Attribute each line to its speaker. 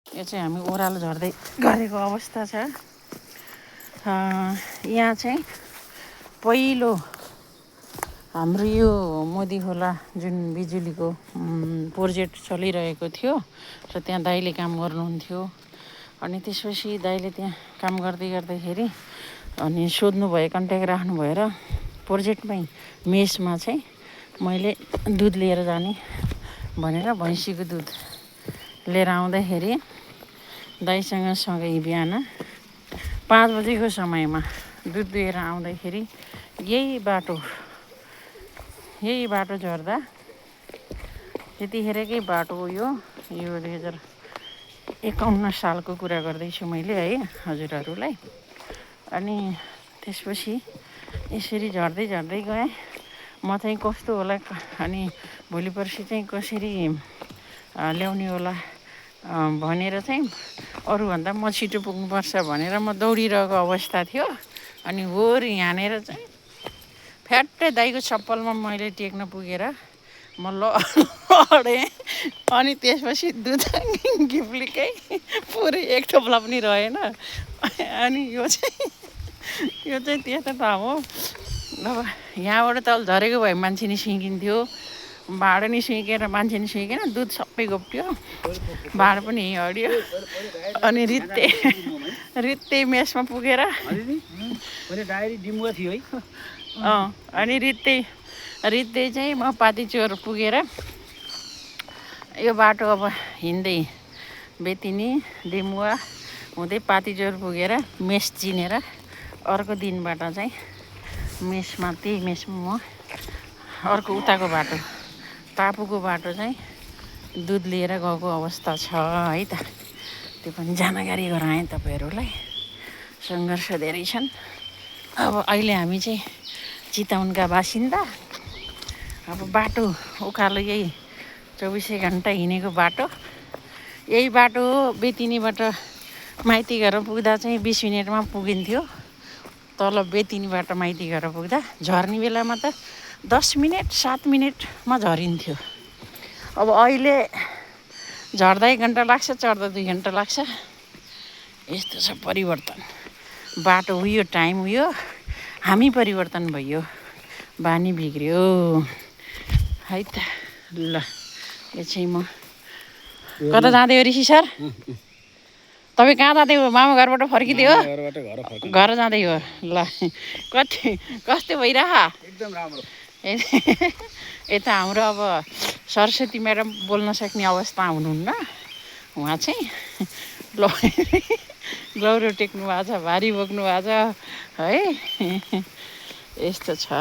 Speaker 1: यो चाहिँ हामी ओह्रालो झर्दै गरेको अवस्था छ। यहाँ चाहिँ पहिलो हाम्रो यो मोदी खोला जुन बिजुलीको प्रोजेक्ट चलिरहेको थियो र त्यहाँ दाइले काम गर्नुहुन्थ्यो। अनि त्यसपछि दाइले त्यहाँ काम गर्दै गर्दाखेरि अनि सोध्नुभयो, कन्ट्याक्ट राख्नुभयो र प्रोजेक्टमै मेसमा चाहिँ मैले दुध लिएर जाने भनेर भैँसीको दुध लिएर आउँदाखेरि दाइसँग सँगै बिहान 5 बजेको समयमा दुध लिएर आउँदाखेरि यही बाटो झर्दा त्यतिखेरकै बाटो हो यो 2051 सालको कुरा गर्दैछु मैले है हजुरहरूलाई। अनि त्यसपछि यसरी झर्दै झर्दै गएँ। म चाहिँ कस्तो होला अनि भोलि पर्सि चाहिँ कसरी ल्याउने होला भनेर चाहिँ अरूभन्दा म छिटो पुग्नुपर्छ भनेर म दौडिरहेको अवस्था थियो। अनि होरी यहाँनिर चाहिँ फ्याट्टै दाइको चप्पलमा मैले टेक्न पुगेर म लडेँ। अनि त्यसपछि दुध गिप्लिकै पुरै एक थोप्ला पनि रहेन। अनि यो चाहिँ त्यस्तो त हो। अब यहाँबाट तल झरेको भए मान्छे निस्किन्थ्यो, भाँडा निस्किएर मान्छे निस्किएन, दुध सबै घोप्ट्यो, भाँडा पनि हड्यो। अनि रित्ते मेसमा पुगेर अनि रित्ते चाहिँ म पातिचोर पुगेर यो बाटो अब हिँड्दै बेतिनी डिमुवा हुँदै पातिचोर पुगेर मेस चिनेर अर्को दिनबाट चाहिँ मेसमा म अर्को उताको बाटो टापुको बाटो चाहिँ दुध लिएर गएको अवस्था छ है त। त्यो पनि जानकारी गराएँ तपाईँहरूलाई। सङ्घर्ष धेरै छन्। अब अहिले हामी चाहिँ चितवनका बासिन्दा। अब बाटो उकालो यही 24 घन्टा हिँडेको बाटो यही बाटो हो। बेतिनीबाट माइती घर पुग्दा चाहिँ 20 मिनटमा पुगिन्थ्यो। तल बेतिनीबाट माइती घर पुग्दा झर्ने बेलामा त 10 मिनट 7 मिनटमा झरिन्थ्यो। अब अहिले झर्दा 1 घन्टा लाग्छ, चढ्दा 2 घन्टा लाग्छ। यस्तो छ परिवर्तन। बाटो उयो, टाइम उयो, हामी परिवर्तन भइयो, बानी बिग्रियो है त। ल यो चाहिँ म कता जाँदै हो ऋषि सर? तपाईँ कहाँ जाँदै हो? मामा घरबाट फर्किँदै हो? घर जाँदै हो। ल कस्तो भइरह? एकदम राम्रो। यता हाम्रो अब सरस्वती म्याडम बोल्न सक्ने अवस्था हुनुहुन्न। उहाँ चाहिँ लौरो टेक्नु भएको छ, भारी बोक्नु भएको छ है। यस्तो छ।